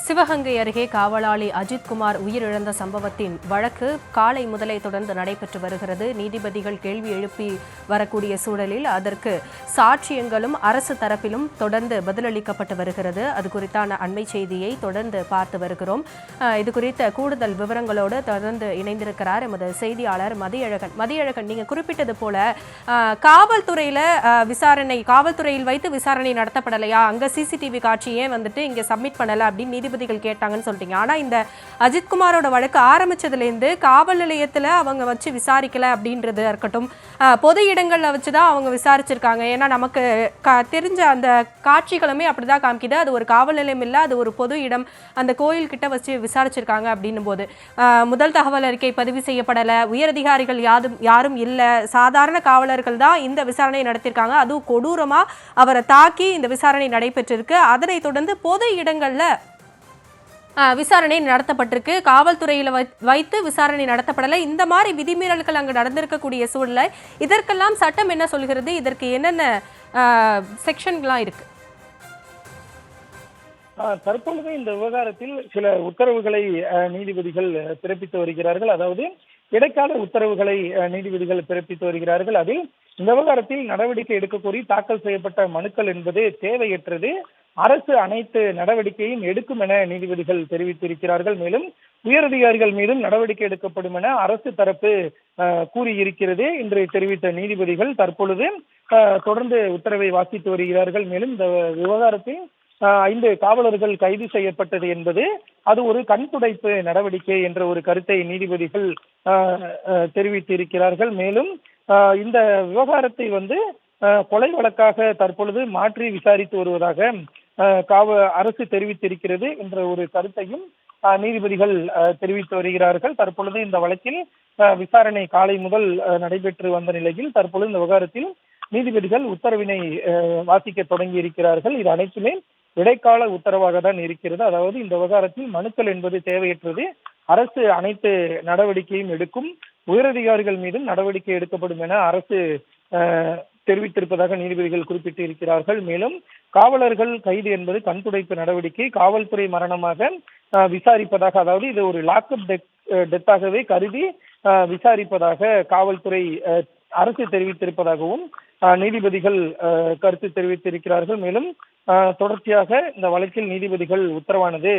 சிவகங்கை அருகே காவலாளி அஜித்குமார் உயிரிழந்த சம்பவத்தின் வழக்கு காலை முதலே தொடர்ந்து நடைபெற்று வருகிறது. நீதிபதிகள் கேள்வி எழுப்பி வரக்கூடிய சூழலில் அதற்கு சாட்சியங்களும் அரசு தரப்பிலும் தொடர்ந்து பதிலளிக்கப்பட்டு வருகிறது. அது குறித்தான அண்மை செய்தியை தொடர்ந்து பார்த்து வருகிறோம். இது குறித்த கூடுதல் விவரங்களோடு தொடர்ந்து இணைந்திருக்கிறார் எமது செய்தியாளர் மதியழகன். நீங்க குறிப்பிட்டது போல காவல்துறையில் வைத்து விசாரணை நடத்தப்படலையா, அங்க சிசிடிவி காட்சியே இங்க சப்மிட் பண்ணல அப்படின்னு நீதிபதிகள் கேட்டாங்கன்னு சொல்லிட்டீங்க. ஆனா இந்த அஜித்குமாரோட வழக்கு ஆரம்பிச்சதுலேருந்து காவல் நிலையத்துல அவங்க வச்சு விசாரிக்கல அப்படின்றது இருக்கட்டும், பொது இடங்கள்ல வச்சுதான் அவங்க விசாரிச்சிருக்காங்க. ஏன்னா நமக்கு தெரிஞ்ச அந்த காட்சிகளுமே அப்படிதான் காமிக்குது. அது ஒரு காவல் நிலையம் இல்லை, அது ஒரு பொது இடம். அந்த கோயில் கிட்ட வச்சு விசாரிச்சிருக்காங்க அப்படின்னும் போது முதல் தகவல் அறிக்கை பதிவு செய்யப்படலை, உயரதிகாரிகள் யாரும் இல்லை, சாதாரண காவலர்கள் தான் இந்த விசாரணை நடத்தியிருக்காங்க. அதுவும் கொடூரமா அவரை தாக்கி இந்த விசாரணை நடைபெற்றிருக்கு. அதனை தொடர்ந்து பொது இடங்கள்ல விசாரணை நடத்தப்பட்டிருக்கு. காவல்துறையில வைத்து விசாரணை நடத்தப்படலை. இந்த மாதிரி விதிமீறல்கள் அங்கு நடந்திருக்கக்கூடிய சூழலை இதற்கெல்லாம் சட்டம் என்ன சொல்கிறது? இதற்கு என்னென்ன செக்ஷன்லாம் இருக்கு? தற்பொழுது இந்த விவகாரத்தில் சில உத்தரவுகளை நீதிபதிகள் பிறப்பித்து வருகிறார்கள். அதாவது இடைக்கால உத்தரவுகளை நீதிபதிகள் பிறப்பித்து வருகிறார்கள். அதில் இந்த விவகாரத்தில் நடவடிக்கை எடுக்க கோரி தாக்கல் செய்யப்பட்ட மனுக்கள் என்பது தேவையற்றது, அரசு அனைத்து நடவடிக்கையும் எடுக்கும் என நீதிபதிகள் தெரிவித்திருக்கிறார்கள். மேலும் உயரதிகாரிகள் மீதும் நடவடிக்கை எடுக்கப்படும் என அரசு தரப்பு கூறியிருக்கிறது என்று தெரிவித்த நீதிபதிகள் தற்பொழுது தொடர்ந்து உத்தரவை வாசித்து வருகிறார்கள். மேலும் இந்த விவகாரத்தில் 5 காவலர்கள் கைது செய்யப்பட்டது என்பது அது ஒரு கண்துடைப்பு நடவடிக்கை என்ற ஒரு கருத்தை நீதிபதிகள் தெரிவித்திருக்கிறார்கள். மேலும் இந்த விவகாரத்தை கொலை வழக்காக தற்பொழுது மாற்றி விசாரித்து வருவதாக அரசு தெரிவித்திருக்கிறது என்ற ஒரு கருத்தையும் நீதிபதிகள் தெரிவித்து வருகிறார்கள். தற்பொழுது இந்த வழக்கில் விசாரணை காலை முதல் நடைபெற்று வந்த நிலையில் தற்பொழுது இந்த விவகாரத்தில் நீதிபதிகள் உத்தரவினை வாசிக்க தொடங்கி இருக்கிறார்கள். இது அனைத்துமே இடைக்கால உத்தரவாக தான் இருக்கிறது. அதாவது இந்த விவகாரத்தில் மனுக்கள் என்பது தேவையற்றது, அரசு அனைத்து நடவடிக்கையும் எடுக்கும், உயரதிகாரிகள் மீதும் நடவடிக்கை எடுக்கப்படும் என அரசு தெரிவித்திருப்பதாக நீதிபதிகள் குறிப்பிட்டு இருக்கிறார்கள். மேலும் காவலர்கள் கைது என்பது கண்துடைப்பு நடவடிக்கை, காவல்துறை மரணமாக விசாரிப்பதாக, அதாவது இது ஒரு லாக்அப் டெத்தாகவே கருதி விசாரிப்பதாக காவல்துறை அரசு தெரிவித்திருப்பதாகவும் நீதிபதிகள் கருத்து தெரிவித்திருக்கிறார்கள். மேலும் தொடர்ச்சியாக இந்த வழக்கில் நீதிபதிகள் உத்தரவானது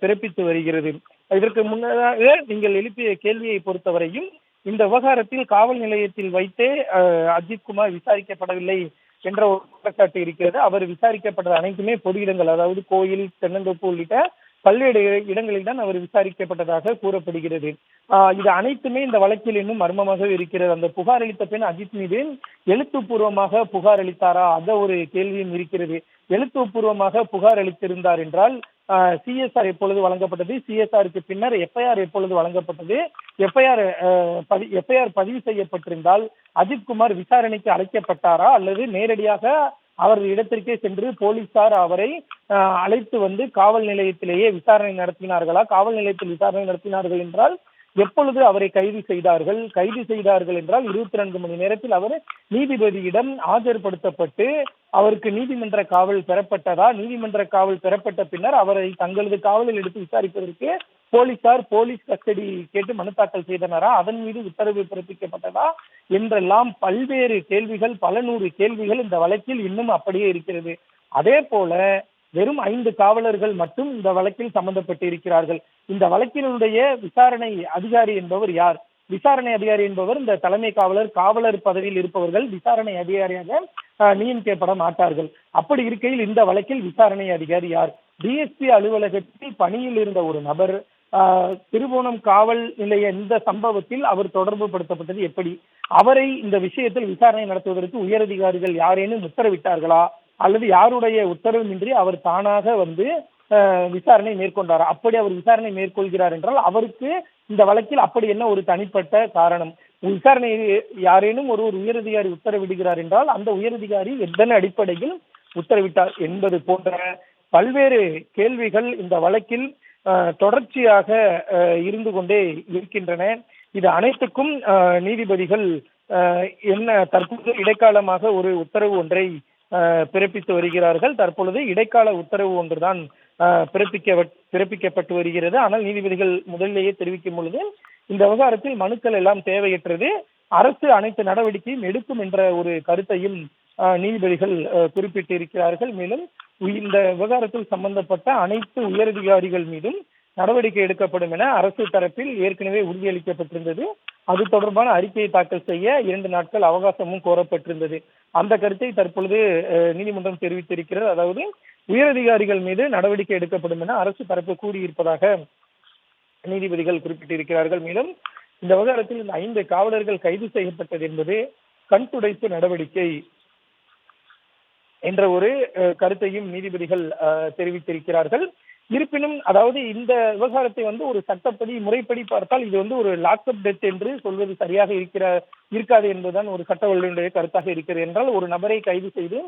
பிறப்பித்து வருகிறது. இதற்கு முன்னதாக நீங்கள் எழுப்பிய கேள்வியை பொறுத்தவரையும் இந்த விவகாரத்தில் காவல் நிலையத்தில் வைத்தே அஜித்குமார் விசாரிக்கப்படவில்லை என்ற ஒரு குற்றச்சாட்டு இருக்கிறது. அவர் விசாரிக்கப்பட்டது அனைத்துமே பொது இடங்கள், அதாவது கோயில், தென்னந்தோப்பு உள்ளிட்ட பல்வேறு இடங்களில் தான் அவர் விசாரிக்கப்பட்டதாக கூறப்படுகிறது. இது அனைத்துமே இந்த வழக்கில் இன்னும் மர்மமாக இருக்கிறது. அந்த புகார் அளித்த பெண் அஜித் மீது எழுத்துப்பூர்வமாக புகார் அளித்தாரா, அந்த ஒரு கேள்வியும் இருக்கிறது. எழுத்துப்பூர்வமாக புகார் அளித்திருந்தார் என்றால் சிஎஸ்ஆர் எப்பொழுது வழங்கப்பட்டது, சிஎஸ்ஆருக்கு பின்னர் எஃப்ஐஆர் எப்பொழுது வழங்கப்பட்டது, எஃப்ஐஆர் பதிவு செய்யப்பட்டிருந்தால் அஜித்குமார் விசாரணைக்கு அழைக்கப்பட்டாரா அல்லது நேரடியாக அவர் இடத்திற்கே சென்று போலீசார் அவரை அழைத்து காவல் நிலையத்திலேயே விசாரணை நடத்தினார்களா, காவல் நிலையத்தில் விசாரணை நடத்தினார்கள் என்றால் எப்பொழுது அவரை கைது செய்தார்கள் என்றால் 24 மணி நேரத்தில் அவர் நீதிபதியிடம் ஆஜர்படுத்தப்பட்டு அவருக்கு நீதிமன்ற காவல் பெறப்பட்டதா, நீதிமன்ற காவல் பெறப்பட்ட பின்னர் அவரை தங்களது காவலில் எடுத்து விசாரிப்பதற்கு போலீஸ் கஸ்டடி கேட்டு மனு தாக்கல் செய்தனரா, அதன் மீது உத்தரவு பிறப்பிக்கப்பட்டதா என்றெல்லாம் பல்வேறு கேள்விகள், பல நூறு கேள்விகள் இந்த வழக்கில் இன்னும் அப்படியே இருக்கிறது. அதே போல வெறும் 5 காவலர்கள் மட்டும் இந்த வழக்கில் சம்பந்தப்பட்டு இருக்கிறார்கள். இந்த வழக்கினுடைய விசாரணை அதிகாரி என்பவர் யார்? விசாரணை அதிகாரி என்பவர் இந்த தலைமை காவலர் பதவியில் இருப்பவர்கள் விசாரணை அதிகாரியாக நியமிக்கப்பட மாட்டார்கள். அப்படி இருக்கையில் இந்த வழக்கில் விசாரணை அதிகாரி யார்? டிஎஸ்பி அலுவலகத்தில் பணியில் இருந்த ஒரு நபர் திருவோணம் காவல் நிலைய இந்த சம்பவத்தில் அவர் தொடர்பு படுத்தப்பட்டது எப்படி? அவரை இந்த விஷயத்தில் விசாரணை நடத்துவதற்கு உயரதிகாரிகள் யாரேனும் உத்தரவிட்டார்களா அல்லது யாருடைய உத்தரவுமின்றி அவர் தானாக விசாரணை மேற்கொண்டாரா? அப்படி அவர் விசாரணை மேற்கொள்கிறார் என்றால் அவருக்கு இந்த வழக்கில் அப்படி என்ன ஒரு தனிப்பட்ட காரணம்? விசாரணை யாரேனும் ஒரு உயரதிகாரி உத்தரவிடுகிறார் என்றால் அந்த உயரதிகாரி எதன் அடிப்படையில் உத்தரவிட்டார் என்பது போன்ற பல்வேறு கேள்விகள் இந்த வழக்கில் தொடர்ச்சியாக இருந்து கொண்டே இருக்கின்றன. இது அனைத்துக்கும் நீதிபதிகள் தற்போது இடைக்காலமாக ஒரு உத்தரவு ஒன்றை பிறப்பித்து வருகிறார்கள். தற்பொழுது இடைக்கால உத்தரவு ஒன்றுதான் பிறப்பிக்கப்பட்டு வருகிறது. ஆனால் நீதிபதிகள் முதலிலேயே தெரிவிக்கும் பொழுது இந்த விவகாரத்தில் மனுக்கள் எல்லாம் தேவையற்றது, அரசு அனைத்து நடவடிக்கையும் எடுக்கும் என்ற ஒரு கருத்தையும் நீதிபதிகள் குறிப்பிட்டிருக்கிறார்கள். மேலும் இந்த விவகாரத்தில் சம்பந்தப்பட்ட அனைத்து உயரதிகாரிகள் மீதும் நடவடிக்கை எடுக்கப்படும் என அரசு தரப்பில் ஏற்கனவே உறுதியளிக்கப்பட்டிருந்தது. அது தொடர்பான அறிக்கையை தாக்கல் செய்ய 2 நாட்கள் அவகாசமும் கோரப்பட்டிருந்தது. அந்த கருத்தை தற்பொழுது நீதிமன்றம் தெரிவித்திருக்கிறது. அதாவது உயரதிகாரிகள் மீது நடவடிக்கை எடுக்கப்படும் என அரசு தரப்பு கூறியிருப்பதாக நீதிபதிகள் குறிப்பிட்டிருக்கிறார்கள். மேலும் இந்த விவகாரத்தில் இந்த 5 காவலர்கள் கைது செய்யப்பட்டது என்பது கண் துடைப்பு நடவடிக்கை என்ற ஒரு கருத்தையும் நீதிபதிகள் தெரிவித்திருக்கிறார்கள். இருப்பினும் அதாவது இந்த விவகாரத்தை ஒரு சட்டப்படி முறைப்படி பார்த்தால் இது ஒரு லாக்அப் டெத் என்று சொல்வது சரியாக இருக்காது என்பதுதான் ஒரு சட்ட வல்லுநருடைய கருத்தாக இருக்கிறது. என்றால் ஒரு நபரை கைது செய்து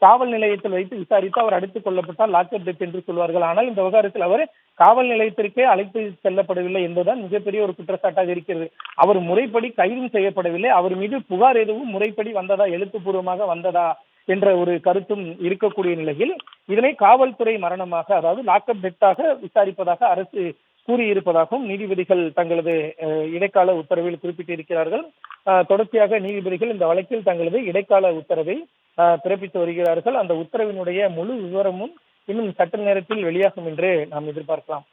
காவல் நிலையத்தில் வைத்து விசாரித்து அவர் அடித்துக் கொள்ளப்பட்டால் லாக்அப் டெத் என்று சொல்வார்கள். ஆனால் இந்த விவகாரத்தில் அவர் காவல் நிலையத்திற்கே அழைத்து செல்லப்படவில்லை என்பதுதான் மிகப்பெரிய ஒரு குற்றச்சாட்டாக இருக்கிறது. அவர் முறைப்படி கைதும் செய்யப்படவில்லை. அவர் மீது புகார் எதுவும் முறைப்படி வந்ததா, எழுத்துப்பூர்வமாக வந்ததா என்ற ஒரு கருத்தும் இருக்கக்கூடிய நிலையில் இதனை காவல்துறை மரணமாக, அதாவது லாக்அப் டெத்தாக விசாரிப்பதாக அரசு கூறியிருப்பதாகவும் நீதிபதிகள் தங்களது இடைக்கால உத்தரவில் குறிப்பிட்டிருக்கிறார்கள். தொடர்ச்சியாக நீதிபதிகள் இந்த வழக்கில் தங்களது இடைக்கால உத்தரவை பிறப்பித்து வருகிறார்கள். அந்த உத்தரவினுடைய முழு விவரமும் இன்னும் சற்று நேரத்தில் வெளியாகும் என்று நாம் எதிர்பார்க்கலாம்.